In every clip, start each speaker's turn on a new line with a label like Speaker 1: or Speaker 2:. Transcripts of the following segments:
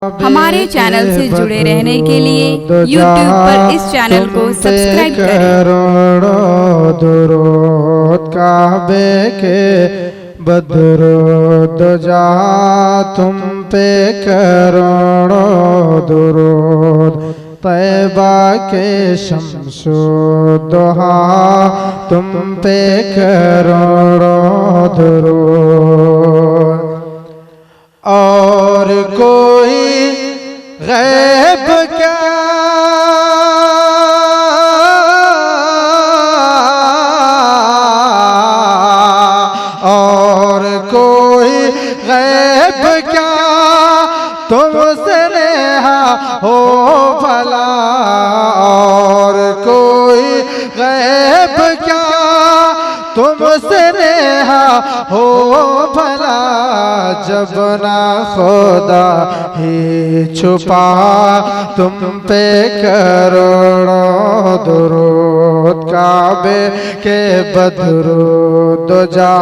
Speaker 1: हमारे चैनल से जुड़े रहने के लिए YouTube पर इस चैनल को सब्सक्राइब करें।
Speaker 2: करोड़ों दुरूद काबे के बदरूद जा तुम पे करोड़ों दुरूद तैबा के शम्सो दुहा तुम पे करोड़ों दुरूद। और कोई गैब क्या और कोई गैब क्या तुमसे नेहा हो भला। और कोई गैब क्या तुमसे नेहा हो भला। जब ना खुदा ही छुपा तुम पे करोड़ों दुरूद काबे के बदरूद जा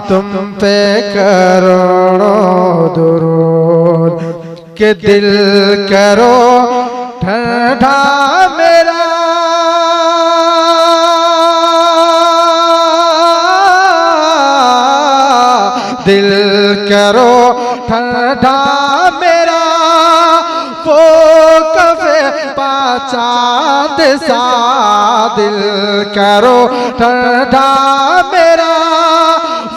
Speaker 2: तुम पे करोड़ों दुरूद। के दिल करो ठंडा मेरा दिल करो ठंडा मेरा वो कफे पाचाद सा। दिल करो ठंडा मेरा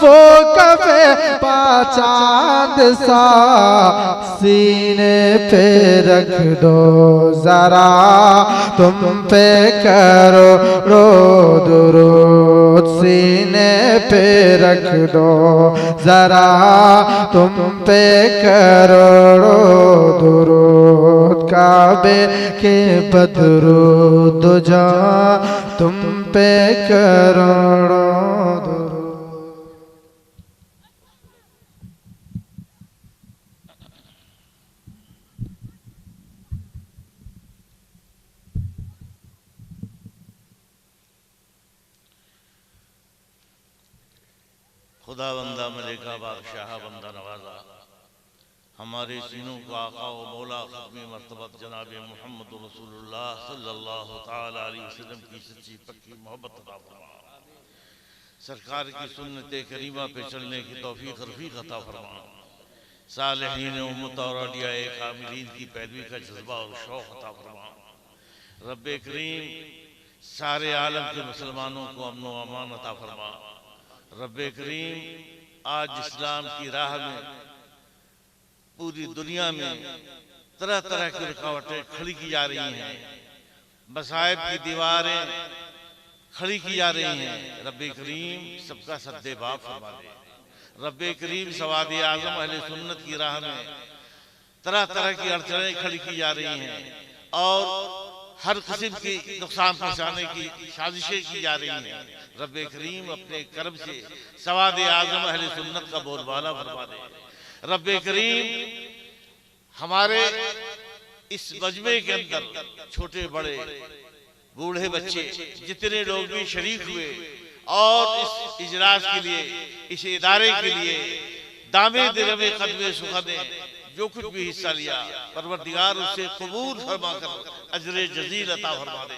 Speaker 2: वो कफे पाचाद सा। सीने पे रख दो जरा तुम पे करो दुरूद। सीने पे रख दो जरा तुम पे करोड़ों दुरूद काबे के बदरूद जा तुम पे करोड़ों दुरूद।
Speaker 3: खुदा बंदा मलिका बादशाह बंदा नवाजा हमारे सीनों को आका व मौला ख़त्मी मर्तबत जनाब मोहम्मद रसूलुल्लाह सल्लल्लाहु ताला अलैहि वसल्लम की सच्ची पक्की मोहब्बत अता फरमा। सरकार की सुन्नत करीमा पे चलने की तौफीक रफ़ीक अता फरमा। सालिहीन उम्मत और औलिया कामिलीन की पैरवी का जज्बा और शौक़ अता फरमा। रब्बे करीम सारे आलम के मुसलमानों को अमन व अमान अता फरमा। रब्बे करीम आज इस्लाम की राह में पूरी दुनिया में तरह तरह की रुकावटें खड़ी की जा रही हैं। मसाइब की दीवारें खड़ी की जा रही हैं। रब्बे करीम सबका सद्दे बाप फरमा दे। रब्बे करीम सवाद आज़म अहले सुन्नत की राह में तरह तरह की अड़चनें खड़ी की जा रही हैं और हर किस्म की नुकसान पहुँचाने की साजिशें की जा रही हैं। रब्बे करीम अपने कर्म से सवाद आज़म अहले सुन्नत का बोलबाला फरमा दे। रब्बे करीम हमारे इस मजमे के अंदर छोटे बड़े बूढ़े बच्चे जितने लोग भी शरीक हुए और इस इजलास के लिए इस इदारे के लिए दामे दिलमे कदमे सुखदे जो कुछ भी हिस्सा लिया परवरदिगार उससे कबूल फरमा कर अजरे जजील अता फरमा दे।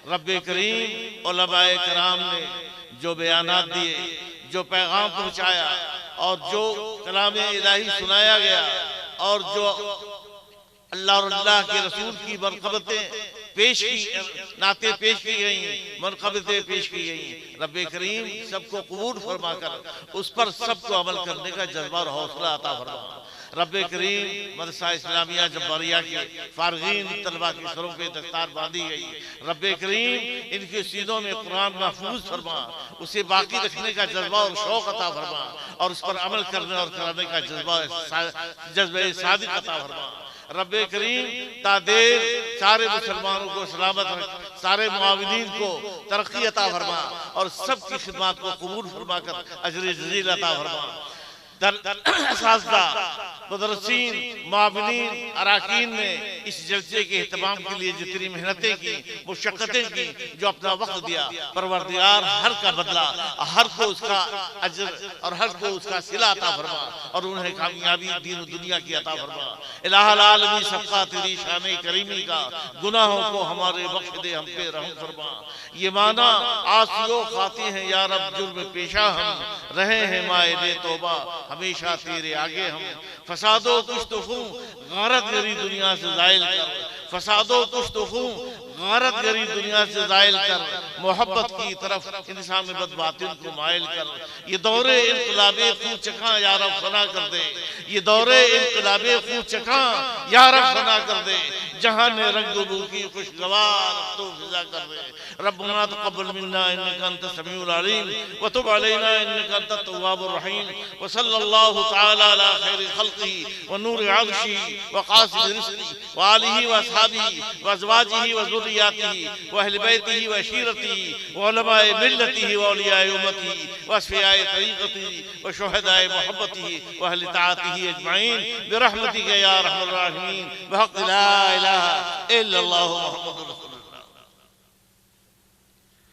Speaker 3: रब्बे करीम उलमाए कराम ने जो बयानात दिए जो पैगाम पहुँचाया और जो कलाम इलाही सुनाया गया और जो अल्लाह और अल्लाह के रसूल की मनक़बतें पेश की नाते पेश की गई मनक़बतें पेश की गई। रब्बे करीम सबको कबूल फरमा कर उस पर सबको अमल करने का जज्बा और हौसला अता फरमा। रब्बे करीम मदरसा इस्लामिया जब्बारिया के फारगीन तलबा की सरों पे दस्तार बांधी गई। रब्बे करीम इनके सीनों में कुरान महफूज फरमा उसे बाकी रखने का जज्बा और शौक़ अता फरमा और उस पर अमल करने और कराने का जज्बे सादिक अता फरमा। रब्बे करीम तादेर सारे मुसलमानों को सलामत रख, सारे मुआविदीन को तरक्की अता फरमा और सबकी खिदमत को कबूल फरमा कर अजर जजील अता फरमा। मुदर्रिसीन, मुआविनीन, अराकीन ने इस जलसे के एहतमाम के लिए जितनी मेहनतें की, मुशक्कतें की, जो अपना वक्त दिया, परवरदिगार हर का बदला, हर को उसका अजर और हर को उसका सिला अता फरमा और उन्हें कामयाबी दीन दुनिया की अता फरमा। इलाहुल आलमीन सबका तेरी शान करीमी का, गुनाहों को हमारे बख्श दे, हम पे रहम फरमा। ये माना आसियो खाते हैं या रब जुर्म पेशा हम, रहे हैं माए तौबा हमेशा तेरे आगे हम। फसादो कुछ तो हूँ गारत गरी दुनिया से जायल कर, फसादो कुछ तो हूँ गारत गरी दुनिया से जायल कर, मोहब्बत की तरफ इंसान में बदबातिन को मायल कर। ये दौरे इनकलाबे खूब चखा या रब फना कर दे, ये दौरे इनकलाबे खूब चखा या रब फना कर दे, जहां ने रंग बू की खुशगवार तो फिजा कर दे। रब्बना तक़ब्बल मिन्ना इन्नका अंतस समीउल अलीम व तुब अलैना इन्नका अंतत तव्वाबुर रहीम व सल्लल्लाहु तआला अला खैरि खल्क़ी व नूरि अर्शी व क़ासिद रिज़्क़ी व आलिही व अस्हाबिही व अज़वाजिही व ज़ुर्रिय्यातिही व अहलि बैतिही व अशीरतिही व उलमाए मिल्लतिही व औलियाए उम्मतिही व अस्फ़ियाए तरीक़तिही व शुहदाए मुहब्बतिही व अहलि ताअतिही अजमईन बिरहमतिका या अरहमर राहिमीन बहक़्क़ि ला इलाहा इल्लल्लाहु मुहम्मदुर रसूलुल्लाह।